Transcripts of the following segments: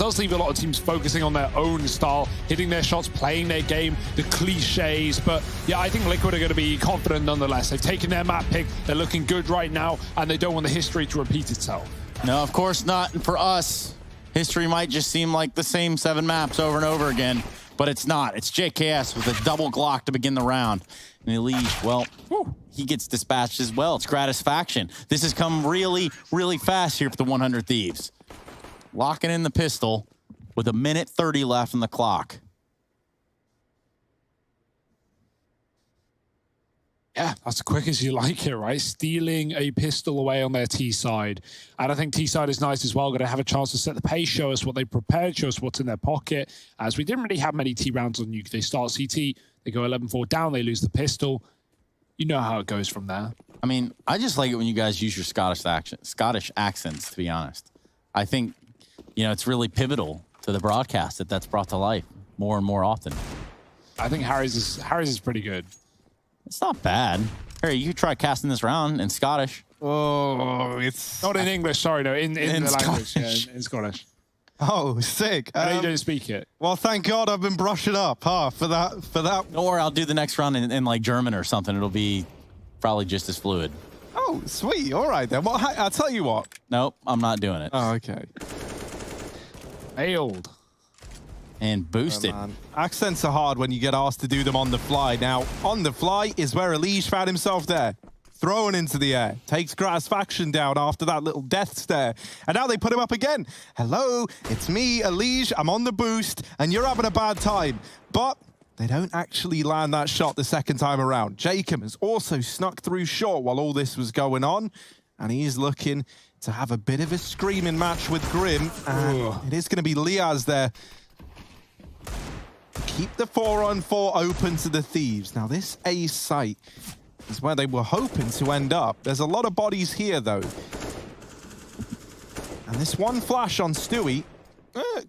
does leave a lot of teams focusing on their own style, hitting their shots, playing their game, the cliches. But yeah, I think Liquid are going to be confident nonetheless. They've taken their map pick. They're looking good right now, and they don't want the history to repeat itself. No, of course not. And for us, history might just seem like the same 7 maps over and over again, but it's not. It's JKS with a double Glock to begin the round. And Elige, well, he gets dispatched as well. It's Gratisfaction. This has come really, really fast here for the 100 Thieves. Locking in the pistol with 1:30 left on the clock. Yeah, that's as quick as you like it, right? Stealing a pistol away on their T side. And I think T side is nice as well. Going to have a chance to set the pace, show us what they prepared, show us what's in their pocket. As we didn't really have many T rounds on Nuke. They start CT, they go 11-4 down, they lose the pistol. You know how it goes from there. I mean, I just like it when you guys use your Scottish accents, to be honest. I think, you know, it's really pivotal to the broadcast that's brought to life more and more often. I think Harry's is pretty good. It's not bad. Harry, you could try casting this round in Scottish. Oh, it's... Not in English, sorry, no, in the Scottish. language. Yeah, in Scottish. Oh, sick. I know you don't speak it. Well, thank God I've been brushing up, for that. Don't worry, I'll do the next round in like German or something. It'll be probably just as fluid. Oh, sweet. All right, then. Well, I'll tell you what. Nope, I'm not doing it. Oh, okay. Failed. And boosted. Oh, accents are hard when you get asked to do them on the fly. Now, on the fly is where Elige found himself there. Thrown into the air. Takes Gratisfaction down after that little death stare. And now they put him up again. Hello, it's me, Elige. I'm on the boost, and you're having a bad time. But they don't actually land that shot the second time around. Jacob has also snuck through short while all this was going on. And he's looking to have a bit of a screaming match with Grim. And it is going to be Liaz there. Keep the 4-on-4 open to the Thieves. Now, this A site is where they were hoping to end up. There's a lot of bodies here, though. And this one flash on Stewie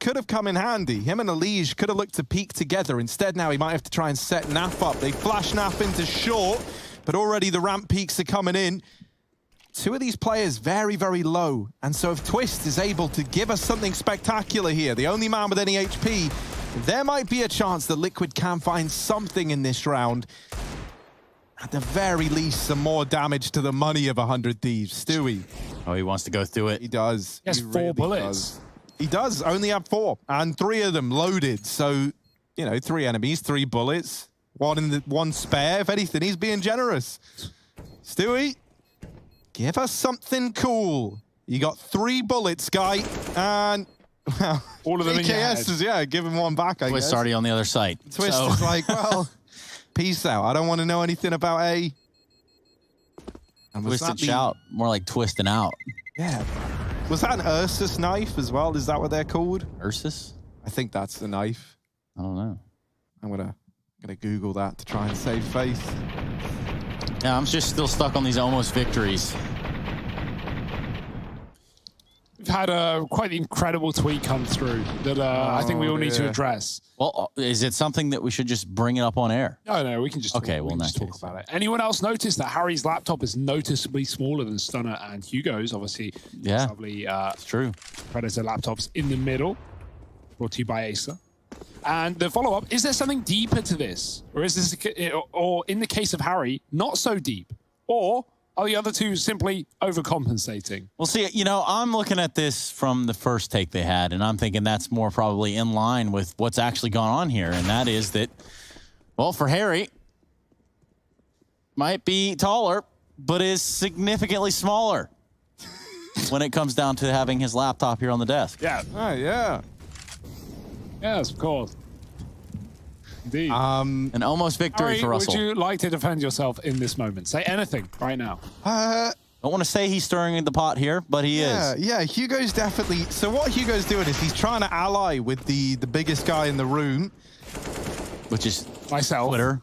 could have come in handy. Him and Elige could have looked to peek together. Instead, now he might have to try and set Naf up. They flash Naf into short, but already the ramp peaks are coming in. 2 of these players very, very low. And so if Twist is able to give us something spectacular here, the only man with any HP, there might be a chance that Liquid can find something in this round. At the very least, some more damage to the money of 100 Thieves. Stewie. Oh, he wants to go through it. He does. He has 4 bullets. He does only have 4, and 3 of them loaded. So, you know, 3 enemies, 3 bullets, one spare. If anything, he's being generous. Stewie, give us something cool. You got 3 bullets, guy, and... Well, all of them in your head. is, yeah, give him one back, I guess. Twist already on the other side. Twist is like, well, peace out. I don't want to know anything about A. And Twisted shout. More like twisting out. Yeah. Was that an Ursus knife as well? Is that what they're called? Ursus? I think that's the knife. I don't know. I'm gonna Google that to try and save face. Yeah, I'm just still stuck on these almost victories. We've had quite the incredible tweet come through that I think we all need to address. Well, is it something that we should just bring it up on air? No, we can just okay. We'll just talk about it. Anyone else notice that Harry's laptop is noticeably smaller than Stunner and Hugo's? Obviously, yeah, lovely. It's true. Predator laptops in the middle, brought to you by Acer. And the follow-up: is there something deeper to this, or is this, or in the case of Harry, not so deep, or are the other two simply overcompensating? Well, see, you know, I'm looking at this from the first take they had, and I'm thinking that's more probably in line with what's actually gone on here, and that is that, well, for Harry, might be taller, but is significantly smaller when it comes down to having his laptop here on the desk. Yeah. Oh, yeah. Yes, of course. Indeed. An almost victory Harry, for Russell. would you like to defend yourself in this moment? Say anything right now. I don't want to say he's stirring in the pot here, but he is. Yeah, Hugo's definitely... So what Hugo's doing is he's trying to ally with the biggest guy in the room. Which is myself. Twitter.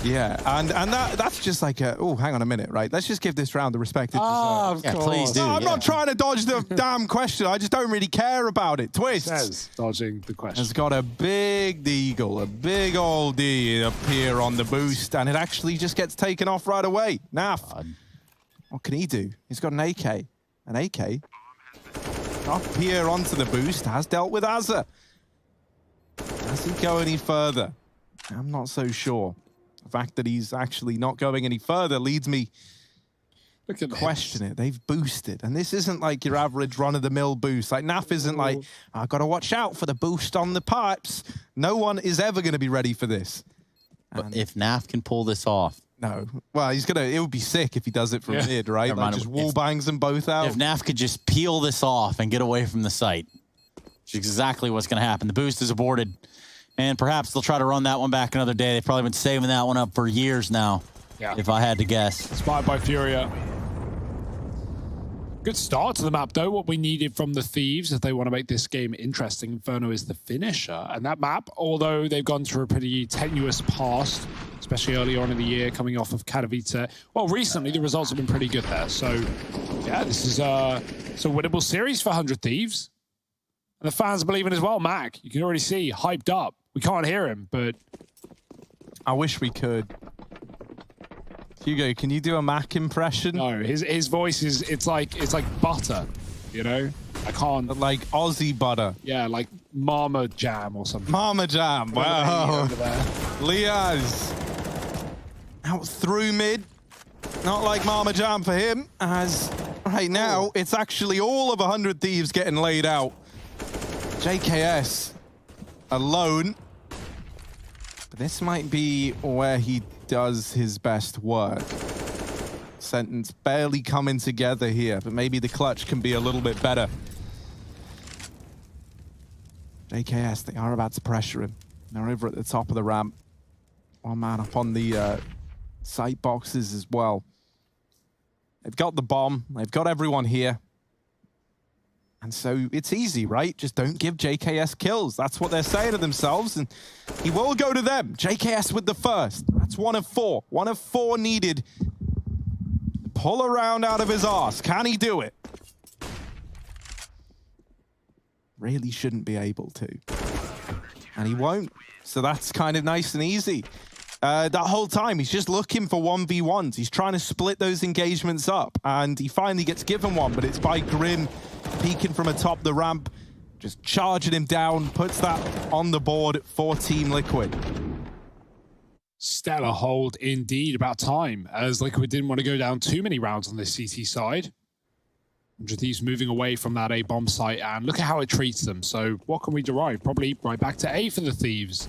Yeah, and that's just like a... Oh, hang on a minute, right? Let's just give this round the respect it deserves. Of course. Please do. No, I'm not trying to dodge the damn question. I just don't really care about it. Twist. Says dodging the question. Has got a big eagle, a big old D up here on the boost, and it actually just gets taken off right away. Naf, what can he do? He's got an AK. An AK? up here onto the boost, has dealt with Azza. Does he go any further? I'm not so sure. The fact that he's actually not going any further leads me Look at question it. They've boosted, and this isn't like your average run-of-the-mill boost. Like NAF isn't like, I've got to watch out for the boost on the pipes. No one is ever going to be ready for this. But if NAF can pull this off. No. Well, it would be sick if he does it from mid, right? Never Like mind. just wall bangs them both out. If NAF could just peel this off and get away from the site, which is exactly what's going to happen. The boost is aborted, and perhaps they'll try to run that one back another day. They've probably been saving that one up for years now, if I had to guess. Inspired by Furia. Good start to the map, though. What we needed from the Thieves, if they want to make this game interesting, Inferno is the finisher. And that map, although they've gone through a pretty tenuous past, especially early on in the year, coming off of Katowice, well, recently the results have been pretty good there. So, yeah, this is it's a winnable series for 100 Thieves. And the fans believe in as well. Mac, you can already see, hyped up. We can't hear him, but... I wish we could. Hugo, can you do a Mac impression? No, his voice is, it's like butter, you know? I can't... Like Aussie butter. Yeah, like Mama Jam or something. Mama Jam, wow. Over there. Liaz out through mid. Not like Mama Jam for him, as right now it's actually all of 100 Thieves getting laid out. JKS alone. But this might be where he does his best work. Sentence barely coming together here, but maybe the clutch can be a little bit better. JKS, they are about to pressure him. They're over at the top of the ramp. One man up on the site boxes as well. They've got the bomb. They've got everyone here. And so it's easy, right? Just don't give JKS kills. That's what they're saying to themselves, and he will go to them. JKS with the first. That's 1 of 4. 1 of 4 needed. Pull a round out of his arse. Can he do it? Really shouldn't be able to. And he won't. So that's kind of nice and easy. That whole time, he's just looking for 1v1s. He's trying to split those engagements up. And he finally gets given one, but it's by Grim peeking from atop the ramp, just charging him down, puts that on the board for Team Liquid. Stellar hold indeed. About time, as Liquid didn't want to go down too many rounds on this CT side. 100 Thieves moving away from that A bomb site, and look at how it treats them. So what can we derive? Probably right back to A for the Thieves.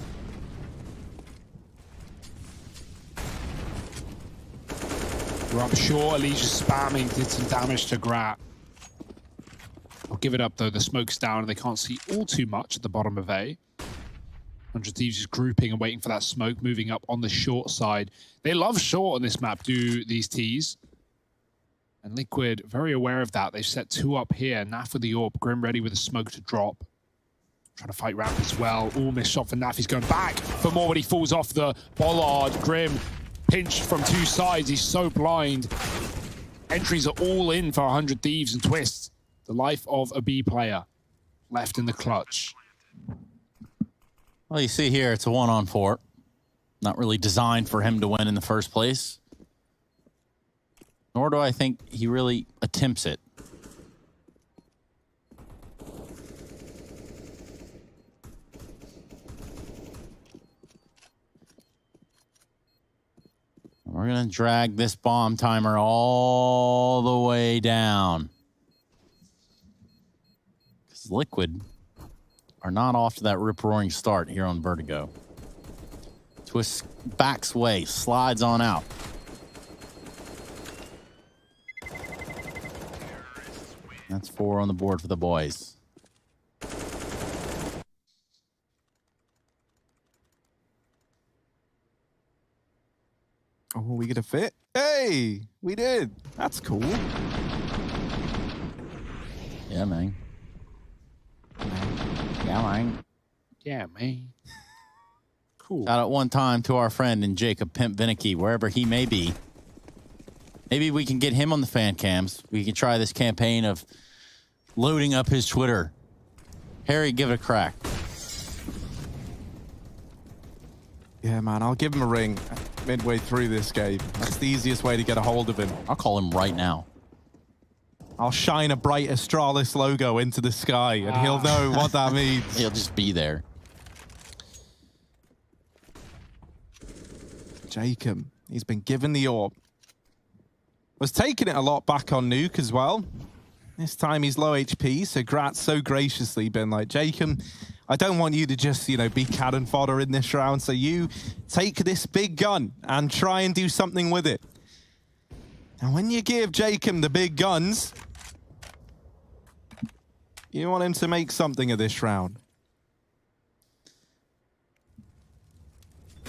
We're up short. Elijah spamming, did some damage to Grat. I'll give it up though. The smoke's down and they can't see all too much at the bottom of A. 100 Thieves is grouping and waiting for that smoke, moving up on the short side. They love short on this map, do these T's. And Liquid, very aware of that. They've set 2 up here. Naf with the AWP, Grim ready with a smoke to drop. Trying to fight ramp as well. All missed shot for Naf. He's going back for more, but he falls off the bollard. Grim pinched from 2 sides. He's so blind. Entries are all in for 100 Thieves and Twists. The life of a B player left in the clutch. Well, you see here, it's a 1-on-4. Not really designed for him to win in the first place. Nor do I think he really attempts it. We're going to drag this bomb timer all the way down. Because Liquid are not off to that rip-roaring start here on Vertigo. Twist backs way, slides on out. That's 4 on the board for the boys. Oh, we get a fit? Hey, we did. That's cool. Yeah, man. Yeah, man. Yeah, man. Cool. Shout out one time to our friend in Jacob Pimp Vinicky, wherever he may be. Maybe we can get him on the fan cams. We can try this campaign of loading up his Twitter. Harry, give it a crack. Yeah, man, I'll give him a ring midway through this game. That's the easiest way to get a hold of him. I'll call him right now. I'll shine a bright Astralis logo into the sky, and he'll know what that means. He'll just be there. Jacob, he's been given the orb. Was taking it a lot back on Nuke as well. This time he's low HP, so Grat's so graciously been like, Jacob, I don't want you to just, you know, be cannon fodder in this round, so you take this big gun and try and do something with it. And when you give Jacob the big guns, you want him to make something of this round.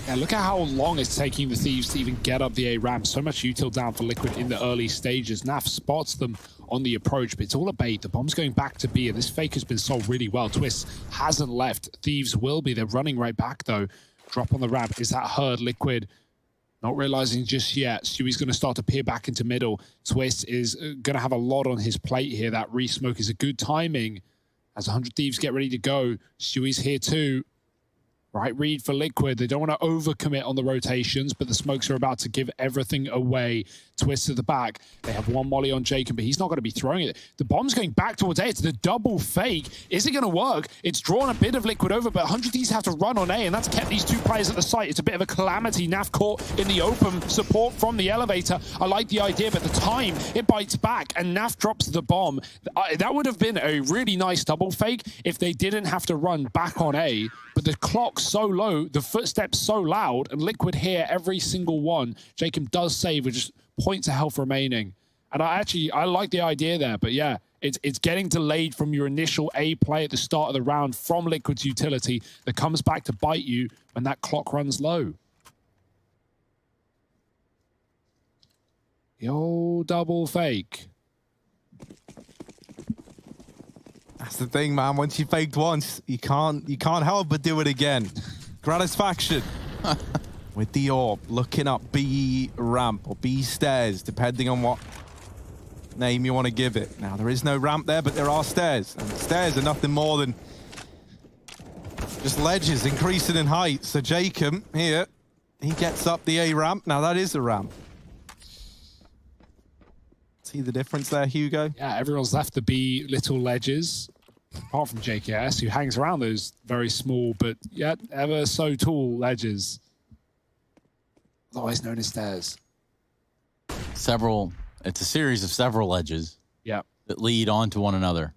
Yeah, look at how long it's taking the Thieves to even get up the A ramp. So much util down for Liquid in the early stages. Naf spots them on the approach, but it's all a bait. The bomb's going back to B, and this fake has been sold really well. Twist hasn't left. Thieves will be. They're running right back, though. Drop on the ramp. Is that Herd? Liquid not realizing just yet. Stewie's going to start to peer back into middle. Twist is going to have a lot on his plate here. That re-smoke is a good timing. As 100 Thieves get ready to go, Stewie's here too. Right read for Liquid. They don't want to overcommit on the rotations, but the smokes are about to give everything away. Twist to the back. They have one molly on Jacob, but he's not going to be throwing it. The bomb's going back towards A. It's the double fake. Is it going to work? It's drawn a bit of Liquid over, but 100 Thieves have to run on A, and that's kept these two players at the site. It's a bit of a calamity. Naf caught in the open. Support from the elevator. I like the idea, but the time, it bites back, and Naf drops the bomb. That would have been a really nice double fake if they didn't have to run back on A, but the clock's so low, the footsteps so loud, and Liquid hear every single one. Jacob does save with just points of health remaining. And I like the idea there, but yeah, it's getting delayed from your initial A play at the start of the round from Liquid's utility that comes back to bite you when that clock runs low. The old double fake. That's the thing, man. Once you faked once, you can't help but do it again. Gratisfaction with the orb, looking up B ramp or B stairs, depending on what name you want to give it. Now, there is no ramp there, but there are stairs. And stairs are nothing more than just ledges increasing in height. So Jacob here, he gets up the A ramp. Now, that is a ramp. See the difference there, Hugo? Yeah, everyone's left the B little ledges, apart from JKS, who hangs around those very small but yet ever so tall ledges, otherwise known as stairs. It's a series of several ledges. Yeah, that lead on to one another.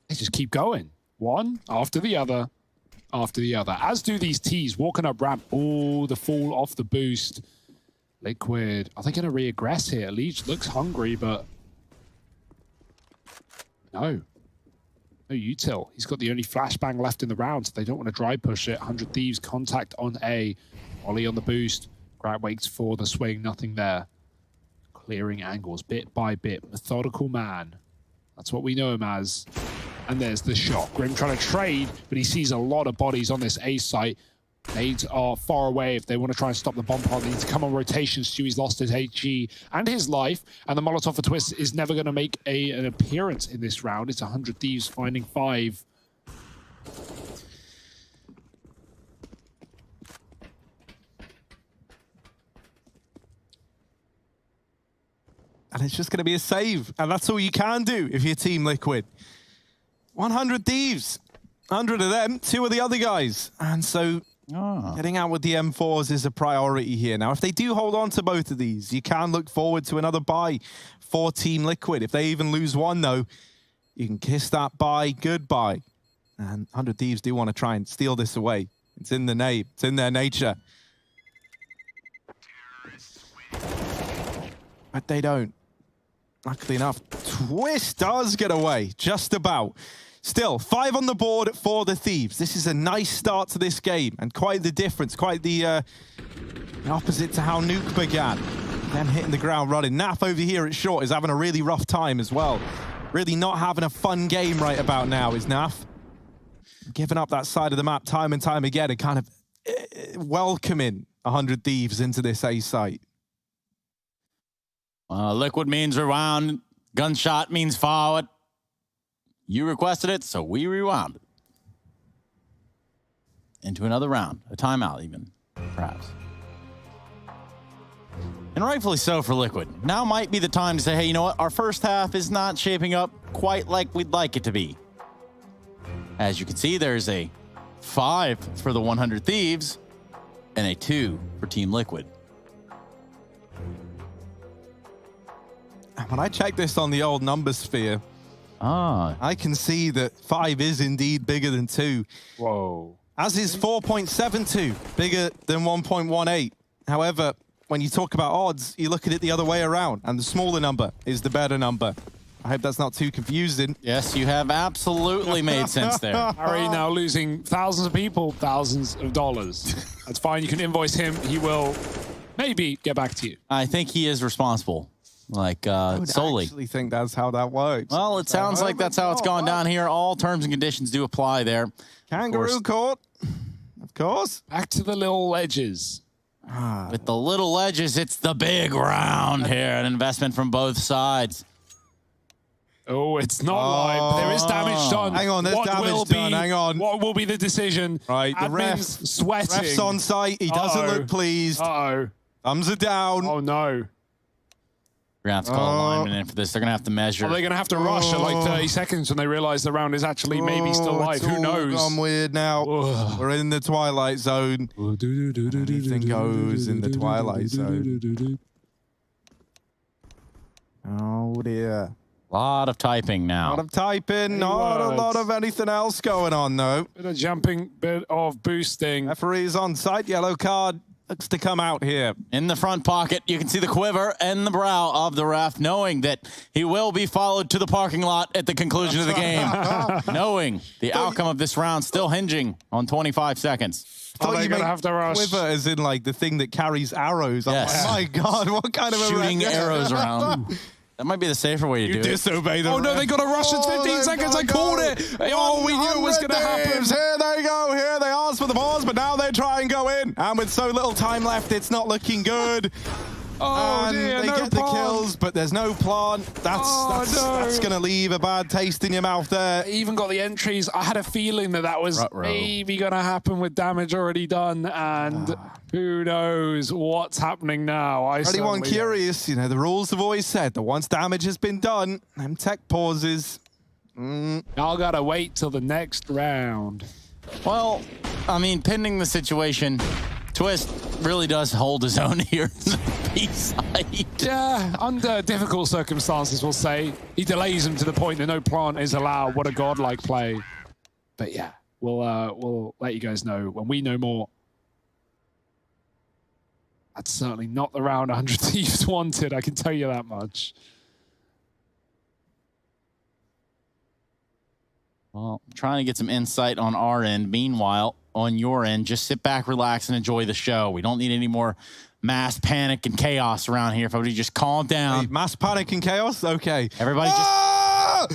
They just keep going, one after the other, after the other. As do these T's walking up ramp. Oh, the fall off the boost. Liquid, are they going to re-aggress here? Leech looks hungry, but no util. He's got the only flashbang left in the round, so they don't want to dry push it. 100 Thieves contact on A. Ollie on the boost. Grat waits for the swing, nothing there. Clearing angles bit by bit. Methodical man. That's what we know him as. And there's the shot. Grim trying to trade, but he sees a lot of bodies on this A site. Nades are far away. If they want to try and stop the bomb pod, they need to come on rotation. Stewie's lost his HE and his life, and the Molotov for Twist is never going to make an appearance in this round. It's 100 Thieves finding 5. And it's just going to be a save, and that's all you can do if you're Team Liquid. 100 Thieves, 100 of them, 2 of the other guys, and so getting out with the M4s is a priority here. Now, if they do hold on to both of these, you can look forward to another buy for Team Liquid. If they even lose one, though, you can kiss that buy goodbye. And 100 Thieves do want to try and steal this away. It's in the name. It's in their nature. But they don't. Luckily enough, Twist does get away, just about. Still, 5 on the board for the Thieves. This is a nice start to this game, and quite the difference, quite the opposite to how Nuke began. Them hitting the ground running. Naf over here at short is having a really rough time as well. Really not having a fun game right about now is Naf. Giving up that side of the map time and time again and kind of welcoming 100 Thieves into this A site. Liquid means rewound. Gunshot means forward. You requested it, so we rewound it. Into another round. A timeout even, perhaps. And rightfully so for Liquid. Now might be the time to say, hey, you know what? Our first half is not shaping up quite like we'd like it to be. As you can see, there's a 5 for the 100 Thieves and a 2 for Team Liquid. When I check this on the old number sphere, I can see that 5 is indeed bigger than 2. Whoa. As is 4.72, bigger than 1.18. However, when you talk about odds, you look at it the other way around, and the smaller number is the better number. I hope that's not too confusing. Yes, you have absolutely made sense there. Harry now losing thousands of people, thousands of dollars. That's fine. You can invoice him. He will maybe get back to you. I think he is responsible, like solely. I actually think that's how that works. Well, it sounds like that's how it's gone down here. All terms and conditions do apply there. Kangaroo court, of course. Back to the little ledges. With the little ledges, it's the big round here. An investment from both sides. Oh, it's not live. There is damage done. Hang on, there's damage done. Hang on. What will be the decision? Right, the Admin's sweating. ref's on site. He doesn't look pleased. Uh-oh. Thumbs are down. Oh, no. We're going to have to call a lineman in for this. They're going to have to measure. Are they going to have to rush at like 30 seconds when they realize the round is actually maybe still live? It's Who all knows? gone weird now. We're in the twilight zone. Anything goes in the twilight zone. Oh, dear. A lot of typing now. A lot of typing, not a lot of anything else going on, though. Bit of jumping, bit of boosting. Referee's on site. Yellow card looks to come out here. In the front pocket, you can see the quiver and the brow of the ref, knowing that he will be followed to the parking lot at the conclusion of the game. Knowing the outcome of this round still hinging on 25 seconds. Oh, they're going to have to rush. Quiver as in like the thing that carries arrows. Yes. Oh my God, what kind of Shooting a arrows around. That might be the safer way to do it. Disobey the Oh, no, ref. they got to rush. It's 15 seconds. I called it. Oh, we knew it was going to happen. Here they go. Here they asked for the pause, but now they try and go in. And with so little time left, it's not looking good. Oh, and dear, they no get plant. the kills, but there's no plant. That's going to leave a bad taste in your mouth there. Even got the entries. I had a feeling that was Ruh-roh. maybe going to happen with damage already done, and who knows what's happening now. Anyone certainly curious, you know, the rules have always said that once damage has been done, them tech pauses. I'll gotta wait till the next round. Well, I mean, pending the situation, Twist really does hold his own here in the B-side. Yeah, under difficult circumstances, we'll say. He delays him to the point that no plant is allowed. What a godlike play. But yeah, we'll let you guys know when we know more. That's certainly not the round 100 Thieves wanted, I can tell you that much. Well, I'm trying to get some insight on our end. Meanwhile, on your end, just sit back, relax, and enjoy the show. We don't need any more mass panic and chaos around here. If everybody just calm down. Hey, mass panic and chaos? Okay. Everybody just...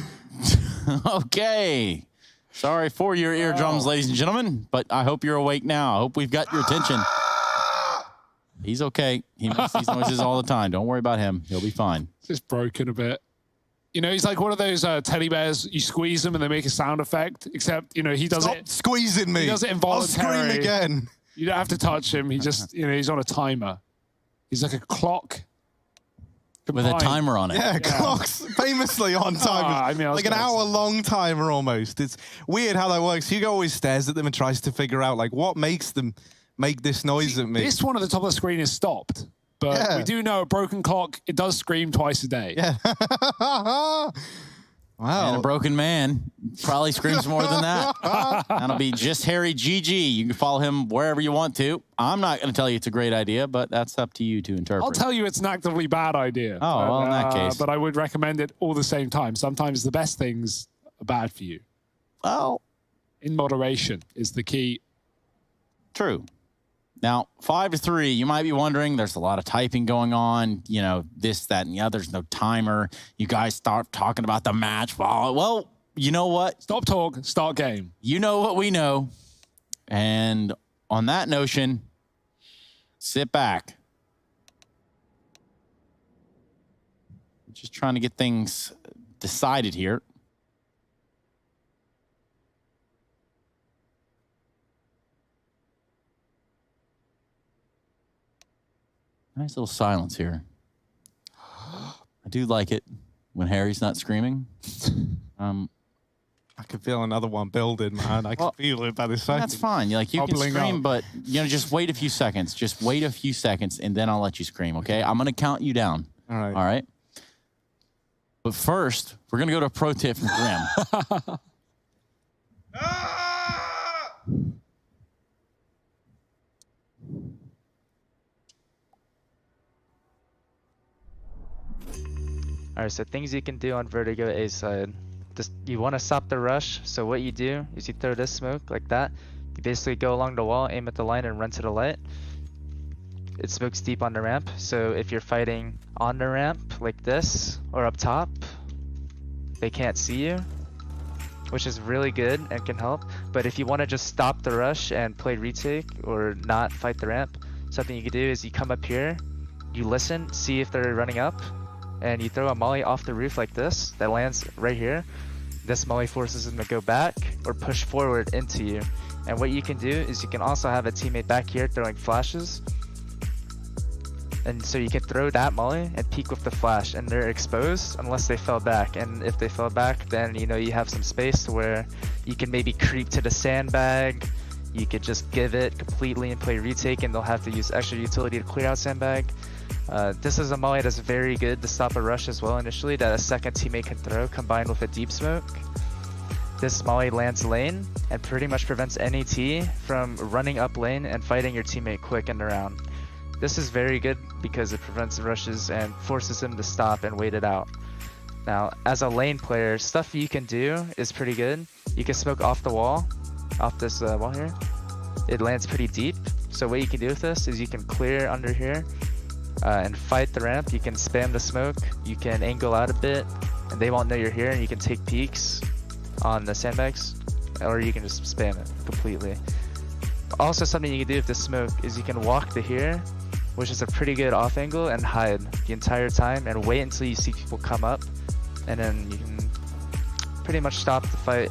Okay. Sorry for your eardrums, ladies and gentlemen, but I hope you're awake now. I hope we've got your attention. He's okay. He makes these noises all the time. Don't worry about him. He'll be fine. It's just broken a bit. You know, he's like one of those teddy bears. You squeeze them and they make a sound effect, except, you know, he does Stop it. squeezing me. He does it I'll involuntarily. scream again. You don't have to touch him. He just, you know, he's on a timer. He's like a clock. With a timer on it. Yeah, clocks famously on time. I mean, I was like an gonna say. hour-long timer almost. It's weird how that works. Hugo always stares at them and tries to figure out, like, what makes them make this noise at me. This one at the top of the screen is stopped. But we do know a broken clock, it does scream twice a day. Yeah. Wow. And a broken man probably screams more than that. That'll be just Harry GG. You can follow him wherever you want to. I'm not going to tell you it's a great idea, but that's up to you to interpret. I'll tell you it's an actively bad idea. Oh, well, in that case. But I would recommend it all the same time. Sometimes the best things are bad for you. Well, in moderation is the key. True. Now, 5-3, you might be wondering, there's a lot of typing going on, you know, this, that, and the other. There's no timer. You guys start talking about the match. Well, you know what? Stop talk, start game. You know what we know. And on that notion, sit back. Just trying to get things decided here. Nice little silence here. I do like it when Harry's not screaming. I can feel another one building, man. I can feel it by the second. That's fine. You can scream, but just wait a few seconds. Just wait a few seconds, and then I'll let you scream, okay? I'm going to count you down. All right. All right? But first, we're going to go to a pro tip from Grim. Alright, so things you can do on Vertigo A side. Just, you want to stop the rush, so what you do is you throw this smoke like that. You basically go along the wall, aim at the line, and run to the light. It smokes deep on the ramp, so if you're fighting on the ramp like this, or up top, they can't see you, which is really good and can help. But if you want to just stop the rush and play retake, or not fight the ramp, something you can do is you come up here, you listen, see if they're running up, and you throw a molly off the roof like this that lands right here. This molly forces them to go back or push forward into you. And what you can do is you can also have a teammate back here throwing flashes. And so you can throw that molly and peek with the flash, and they're exposed unless they fell back. And if they fell back, then you have some space to where you can maybe creep to the sandbag. You could just give it completely and play retake, and they'll have to use extra utility to clear out sandbag. This is a molly that's very good to stop a rush as well initially, that a second teammate can throw combined with a deep smoke. This molly lands lane and pretty much prevents any T from running up lane and fighting your teammate quick in the round. This is very good because it prevents rushes and forces him to stop and wait it out. Now, as a lane player, stuff you can do is pretty good. You can smoke off the wall, off this wall here. It lands pretty deep. So what you can do with this is you can clear under here and fight the ramp. You can spam the smoke, you can angle out a bit, and they won't know you're here, and you can take peeks on the sandbags, or you can just spam it completely. Also, something you can do with this smoke is you can walk to here, which is a pretty good off angle, and hide the entire time and wait until you see people come up, and then you can pretty much stop the fight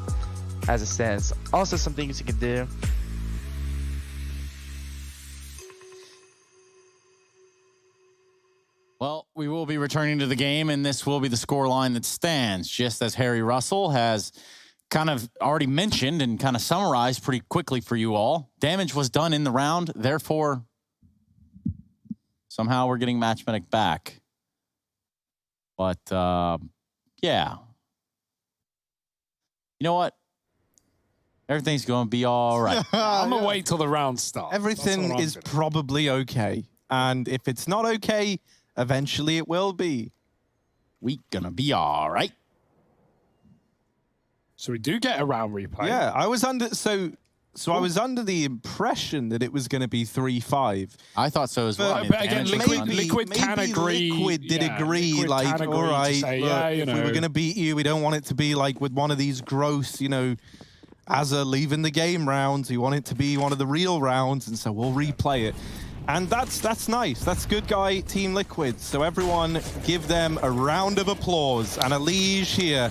as it stands. Also, some things you can do. Well, we will be returning to the game, and this will be the score line that stands, just as Harry Russell has kind of already mentioned and kind of summarized pretty quickly for you all. Damage was done in the round, therefore, somehow we're getting Match Medic back. But, yeah. You know what? Everything's going to be all right. I'm going to wait till the round starts. Everything is probably okay. And if it's not okay, eventually it will be. We gonna be all right. So we do get a round replay. Yeah, I was under I was under the impression that it was going to be 3-5. I thought so as well. But again, Liquid can agree. Liquid did agree, Liquid like, can agree all right, say, look, yeah, if we were going to beat you, we don't want it to be like with one of these gross, Azza leaving the game rounds. We want it to be one of the real rounds, and so we'll replay it. And that's nice. That's good guy, Team Liquid. So everyone give them a round of applause and a liege here.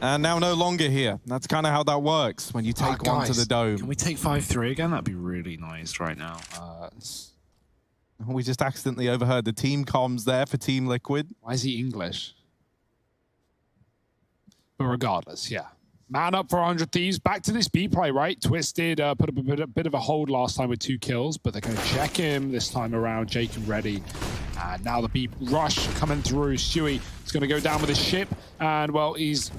And now no longer here. That's kind of how that works when you take one to the dome. Can we take 5-3 again? That'd be really nice right now. We just accidentally overheard the team comms there for Team Liquid. Why is he English? But regardless, yeah. Man up for 100 Thieves. Back to this B play, right? Twisted put up a bit of a hold last time with 2 kills, but they're going to check him this time around. Jake and Ready. And now the B rush coming through. Stewie is going to go down with his ship, and, well, he's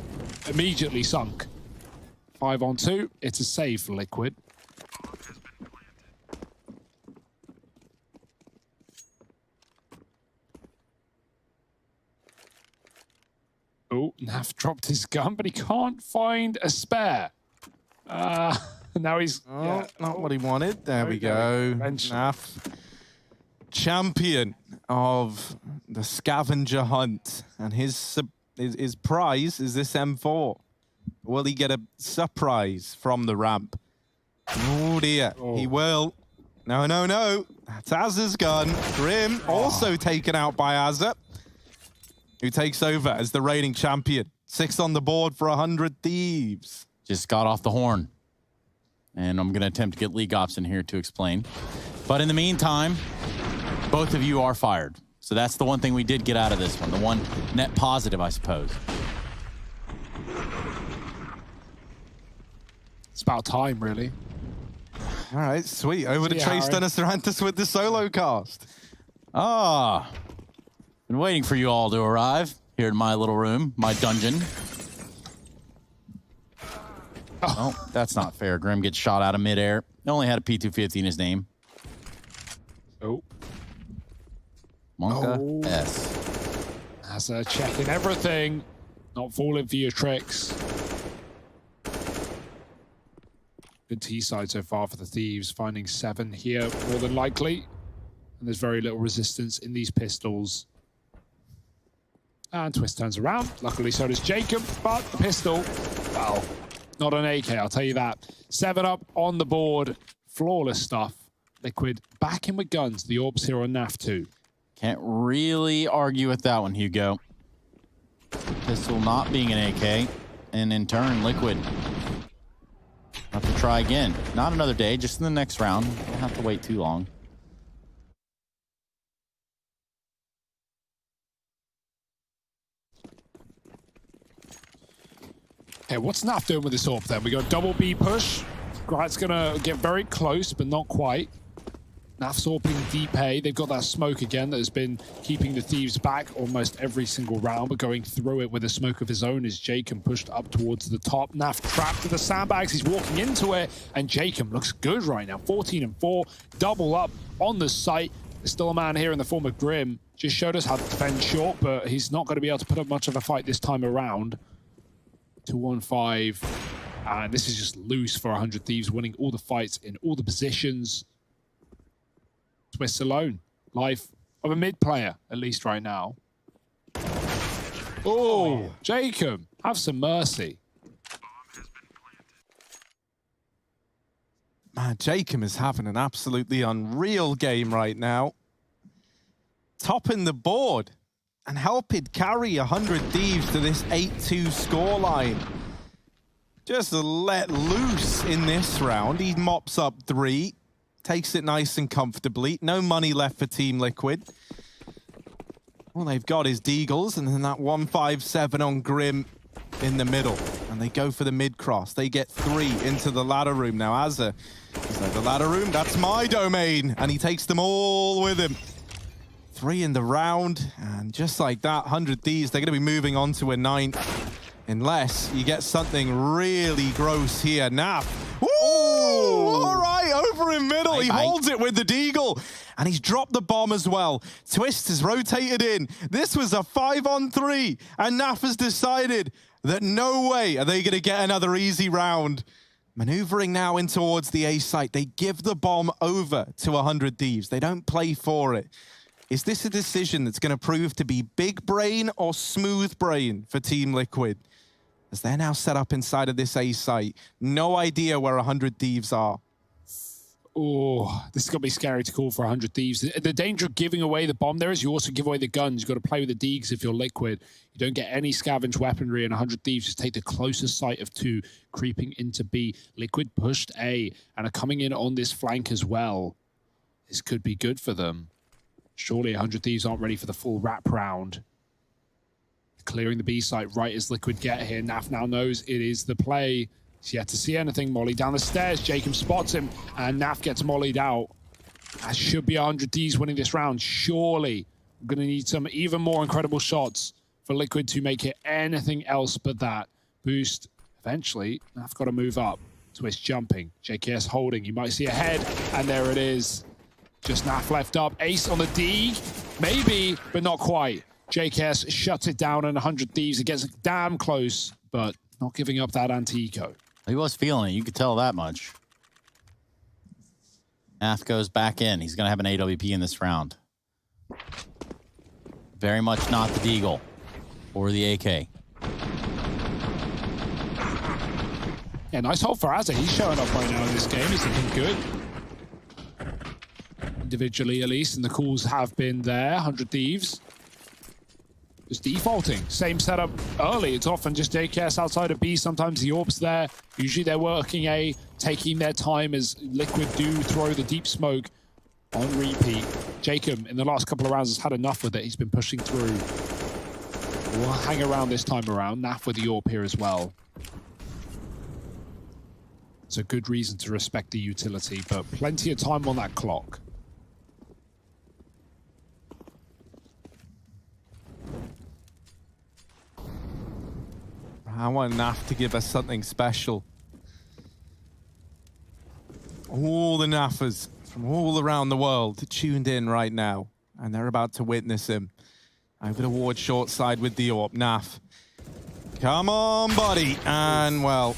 immediately sunk. 5-on-2. It's a save for Liquid. Oh, Naf dropped his gun, but he can't find a spare. Now he's... Not what he wanted. There we go. Naf, champion of the scavenger hunt. And his prize is this M4. Will he get a surprise from the ramp? Oh, dear. Oh. He will. No, no, no. That's Azza's gun. Grim also taken out by Azza, who takes over as the reigning champion. 6 on the board for 100 Thieves. Just got off the horn. And I'm going to attempt to get League Ops in here to explain. But in the meantime, both of you are fired. So that's the one thing we did get out of this one. The one net positive, I suppose. It's about time, really. All right, sweet. Over to Trace Harry. Dennis Durantis with the solo cast. Ah, been waiting for you all to arrive here in my little room, my dungeon. Oh, that's not fair. Grim gets shot out of midair. He only had a P250 in his name. Oh. Monka Oh. S. That's checking everything. Not falling for your tricks. Good T side so far for the Thieves, finding 7 here more than likely. And there's very little resistance in these pistols. And Twist turns around. Luckily, so does Jacob. But the pistol, well, not an AK, I'll tell you that. 7 up on the board. Flawless stuff. Liquid back in with guns. The orbs here on NAF 2. Can't really argue with that one, Hugo. Pistol not being an AK. And in turn, Liquid. Have to try again. Not another day, just in the next round. Don't have to wait too long. Okay, what's NAF doing with this orb then? We got double B push. Grant's gonna get very close, but not quite. NAF's orbing deep A. They've got that smoke again that has been keeping the Thieves back almost every single round, but going through it with a smoke of his own is Jacob pushed up towards the top. NAF trapped to the sandbags. He's walking into it, and Jacob looks good right now. 14 and 4, double up on the site. There's still a man here in the form of Grim. Just showed us how to defend short, but he's not going to be able to put up much of a fight this time around. 2-1-5. And this is just loose for 100 Thieves, winning all the fights in all the positions. Twist alone. Life of a mid player, at least right now. Oh, Jacob, have some mercy. Man, Jacob is having an absolutely unreal game right now. Topping the board and helping carry 100 Thieves to this 8-2 scoreline. Just let loose in this round. He mops up 3. Takes it nice and comfortably. No money left for Team Liquid. All they've got is Deagles, and then that 157 on Grim in the middle. And they go for the mid-cross. They get 3 into the ladder room. Now, Azza, he's like, the ladder room, that's my domain. And he takes them all with him. 3 in the round. And just like that, 100 Thieves, they're going to be moving on to a 9th. Unless you get something really gross here. Naf. Ooh! All right, over in middle. He holds it with the Deagle. And he's dropped the bomb as well. Twist has rotated in. This was a 5-on-3. And Naf has decided that no way are they going to get another easy round. Maneuvering now in towards the A site. They give the bomb over to 100 Thieves. They don't play for it. Is this a decision that's going to prove to be big brain or smooth brain for Team Liquid? As they're now set up inside of this A site. No idea where 100 Thieves are. Oh, this is going to be scary to call for 100 Thieves. The danger of giving away the bomb there is you also give away the guns. You've got to play with the Deags if you're Liquid. You don't get any scavenged weaponry, and 100 Thieves just take the closest site of 2, creeping into B. Liquid pushed A and are coming in on this flank as well. This could be good for them. Surely 100 Thieves aren't ready for the full wrap round. Clearing the B site right as Liquid get here. Naf now knows it is the play. He's yet to see anything. Molly down the stairs. Jacob spots him, and Naf gets mollied out. That should be 100 Ds winning this round. Surely, I'm going to need some even more incredible shots for Liquid to make it anything else but that. Boost. Eventually, Naf got to move up. Twist jumping. JKS holding. You might see a head, and there it is. Just Naf left up. Ace on the D. Maybe, but not quite. JKS shuts it down, and 100 Thieves. It gets damn close, but not giving up that anti-eco. He was feeling it. You could tell that much. Nath goes back in. He's going to have an AWP in this round. Very much not the Deagle or the AK. Yeah, nice hold for Azza. He's showing up right now in this game. He's looking good. Individually, at least, and the calls have been there. 100 Thieves. Just defaulting. Same setup early. It's often just JKS outside of B. Sometimes the orb's there. Usually they're working A, taking their time as Liquid do throw the deep smoke. on repeat. Jacob, in the last couple of rounds, has had enough with it. He's been pushing through. We'll hang around this time around. Naf with the AWP here as well. It's a good reason to respect the utility, but plenty of time on that clock. I want Naf to give us something special. All the Nafas from all around the world tuned in right now, and they're about to witness him. Over towards short side with the AWP. Naf. Come on, buddy. And, well...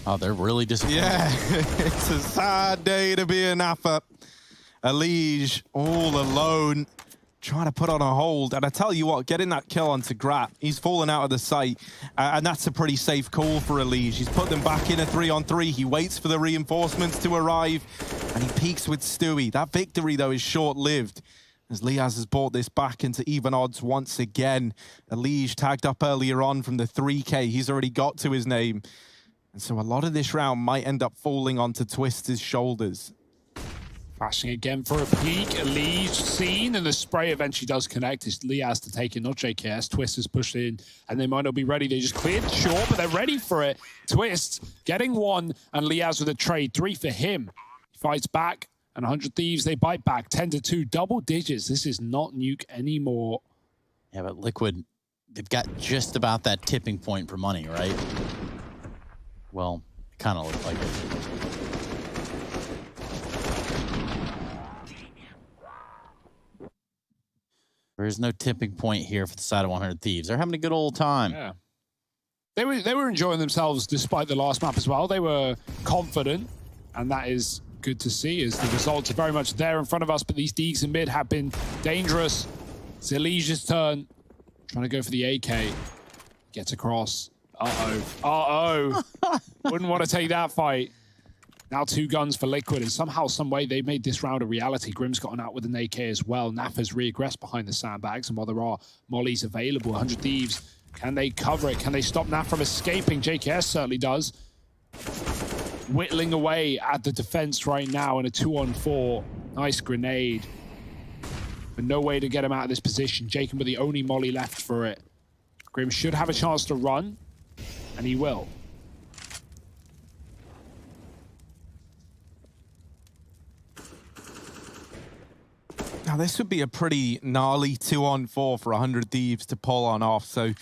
Oh, they're really disappointed. Yeah, it's a sad day to be a Nafa. Elige all alone, trying to put on a hold. And I tell you what, getting that kill onto Grap, he's fallen out of the sight. And that's a pretty safe call for Elige. He's put them back in a 3-on-3. He waits for the reinforcements to arrive. And he peaks with Stewie. That victory, though, is short-lived, as Liaz has brought this back into even odds once again. Elige tagged up earlier on from the 3K. He's already got to his name. And so a lot of this round might end up falling onto Twist's shoulders. Flashing again for a peek. Elige seen, and the spray eventually does connect. It's Liaz to take it, not JKS. Twist has pushed in, and they might not be ready. They just cleared the short, but they're ready for it. Twist getting one, and Liaz with a trade. 3 for him. He fights back, and 100 Thieves, they bite back. 10-2, double digits. This is not Nuke anymore. Yeah, but Liquid, they've got just about that tipping point for money, right? Well, it kind of looks like it. There is no tipping point here for the side of 100 Thieves. They're having a good old time. Yeah. They were enjoying themselves despite the last map as well. They were confident, and that is good to see as the results are very much there in front of us, but these Deegs in mid have been dangerous. It's Elige's turn. Trying to go for the AK. Gets across. Uh-oh. Wouldn't want to take that fight. Now 2 guns for Liquid, and somehow, some way, they made this round a reality. Grim's gotten out with an AK as well. Nafa's regressed behind the sandbags, and while there are mollies available, 100 Thieves, can they cover it? Can they stop Naf from escaping? JKS certainly does. Whittling away at the defense right now in a 2-on-4. Nice grenade. But no way to get him out of this position. Jacob with the only molly left for it. Grim should have a chance to run, and he will. Now, this would be a pretty gnarly 2-on-4 for 100 Thieves to pull on off, so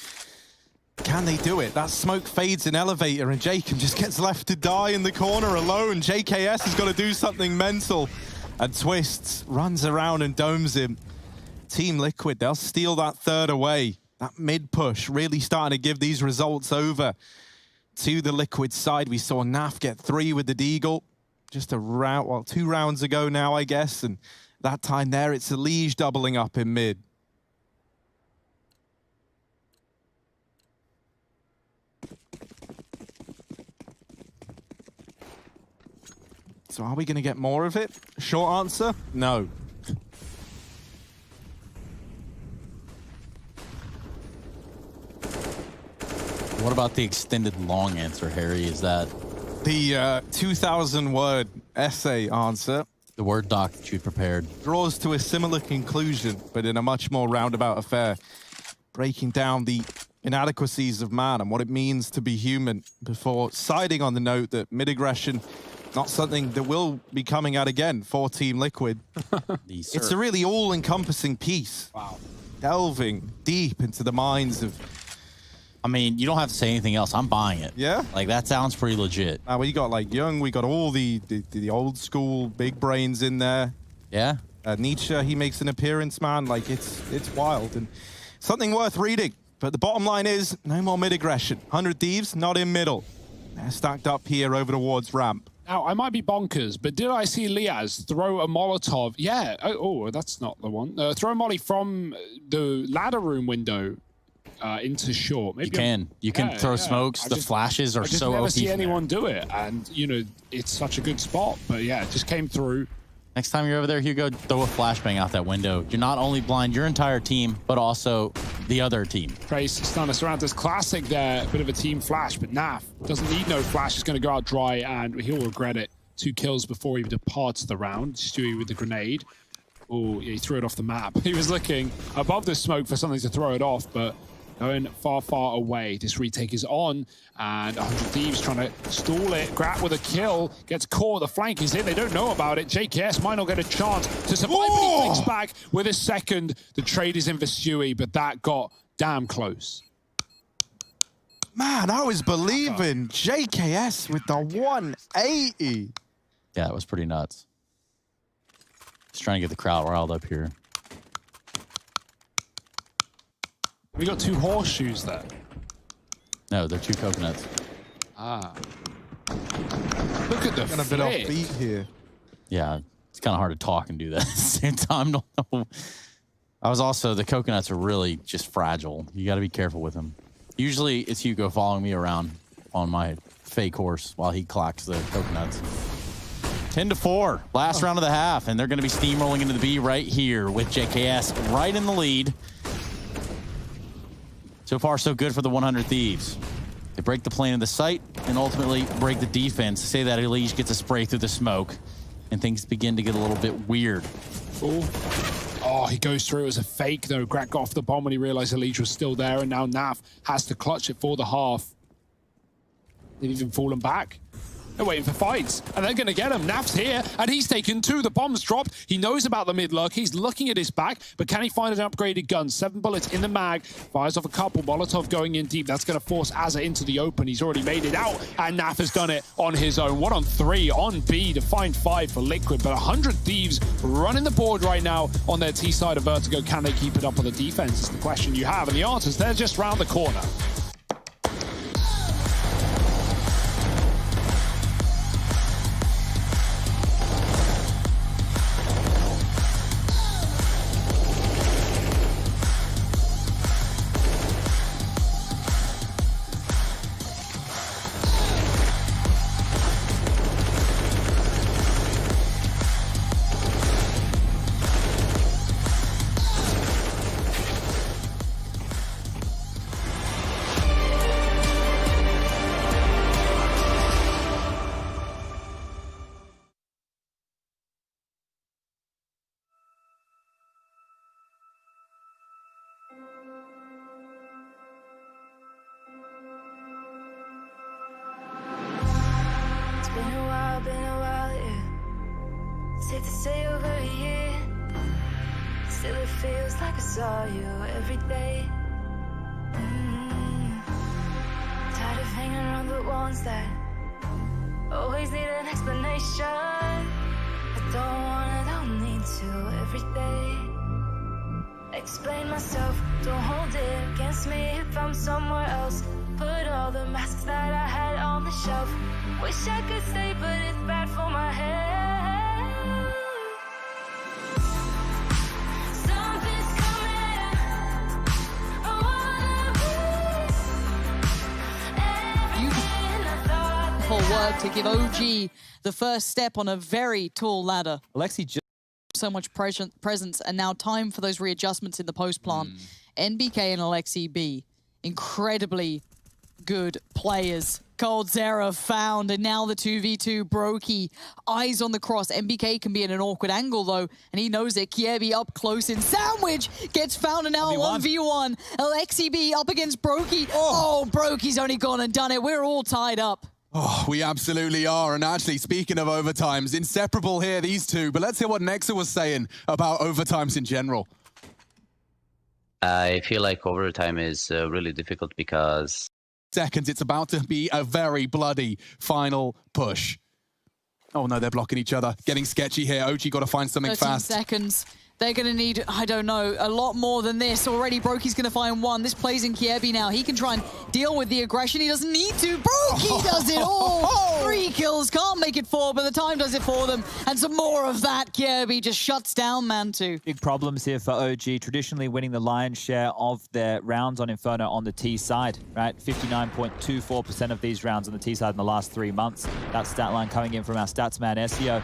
can they do it? That smoke fades in elevator, and Jacob just gets left to die in the corner alone. JKS has got to do something mental, and Twists runs around and domes him. Team Liquid, they'll steal that third away. That mid-push really starting to give these results over to the Liquid side. We saw Naf get 3 with the Deagle just a round, well, 2 rounds ago now, I guess, and that time there, it's Elige doubling up in mid. So are we going to get more of it? Short answer, no. What about the extended long answer, Harry? Is that the 2,000-word essay answer? The Word doc that you prepared draws to a similar conclusion, but in a much more roundabout affair, breaking down the inadequacies of man and what it means to be human before siding on the note that mid-aggression, not something that will be coming out again for Team Liquid. It's a really all-encompassing piece. Wow. Delving deep into the minds of... I mean, you don't have to say anything else. I'm buying it. Yeah? Like, that sounds pretty legit. We got, like, Young. We got all the old school big brains in there. Yeah? Nietzsche, he makes an appearance, man. Like, it's wild. And something worth reading. But the bottom line is, no more mid-aggression. 100 Thieves, not in middle. They're stacked up here over towards ramp. Now, I might be bonkers, but did I see Liaz throw a Molotov? Yeah. Oh, that's not the one. Throw a molly from the ladder room window into short. Maybe you can throw smokes. The flashes are so OP. I never see anyone do it, and you know it's such a good spot. But yeah, it just came through. Next time you're over there, Hugo, throw a flashbang out that window. You're not only blind your entire team, but also the other team. Trace, Stunner, Saranta's classic there. A bit of a team flash, but Naf doesn't need no flash. He's going to go out dry, and he'll regret it. 2 kills before he departs the round. Stewie with the grenade. Oh, yeah, he threw it off the map. He was looking above the smoke for something to throw it off, but going far, far away. This retake is on, and 100 Thieves trying to stall it. Grat with a kill, gets caught. The flank is in. They don't know about it. JKS might not get a chance to survive, but he flicks back with a second. The trade is in for Stewie, but that got damn close. Man, I was believing JKS with the 180. Yeah, it was pretty nuts. Just trying to get the crowd riled up here. We got 2 horseshoes there. No, they're 2 coconuts. Ah. Look at the Kind of a bit off beat here. Yeah, it's kind of hard to talk and do that at the same time. No. I was also, the coconuts are really just fragile. You got to be careful with them. Usually it's Hugo following me around on my fake horse while he clocks the coconuts. 10-4, last round of the half, and they're going to be steamrolling into the B right here with JKS right in the lead. So far, so good for the 100 Thieves. They break the plane of the sight and ultimately break the defense. Say that Elige gets a spray through the smoke, and things begin to get a little bit weird. Oh, he goes through as a fake, though. Grat got off the bomb when he realized Elige was still there, and now Naf has to clutch it for the half. They've even fallen back. They're waiting for fights, and they're going to get him. Naf's here, and he's taken 2. The bomb's dropped. He knows about the mid-lurk. He's looking at his back, but can he find an upgraded gun? 7 bullets in the mag. Fires off a couple. Molotov going in deep. That's going to force Azza into the open. He's already made it out, and Naf has done it on his own. 1 on 3 on B to find 5 for Liquid, but 100 Thieves running the board right now on their T side of Vertigo. Can they keep it up on the defense is the question you have, and the answer is they're just round the corner. Been a while, yeah. Safe to say over a year. Still it feels like I saw you every day. Tired of hanging around the ones that always need an explanation. I don't need to every day. Explain myself, don't hold it against me if I'm somewhere else. Put all the masks that I had on the shelf. Wish I could stay, but it's bad for my head. Something's coming. I wanna be Beautiful work to give OG the first step on a very tall ladder. Alexi just So much presence, and now time for those readjustments in the post plant. NBK and Alexi B, incredibly good players. Cold Zera found, and now the 2v2 Brokey. Eyes on the cross. NBK can be in an awkward angle, though, and he knows it. Kiebi up close in sandwich. Gets found, and now 1v1. Alexi B up against Brokey. Oh, Brokey's only gone and done it. We're all tied up. Oh, we absolutely are. And actually, speaking of overtimes, inseparable here, these two. But let's hear what Nexa was saying about overtimes in general. I feel like overtime is really difficult because seconds, it's about to be a very bloody final push. Oh no, they're blocking each other. Getting sketchy here. OG got to find something 13 fast. seconds. They're going to need, I don't know, a lot more than this. Already, Brokey's going to find 1. This plays in Kiebi now. He can try and deal with the aggression. He doesn't need to. Brokey does it all. 3 kills. Can't make it 4, but the time does it for them. And some more of that. Kiebi just shuts down Man2. big problems here for OG, traditionally winning the lion's share of their rounds on Inferno on the T side, right? 59.24% of these rounds on the T side in the last 3 months. That stat line coming in from our stats man, SEO.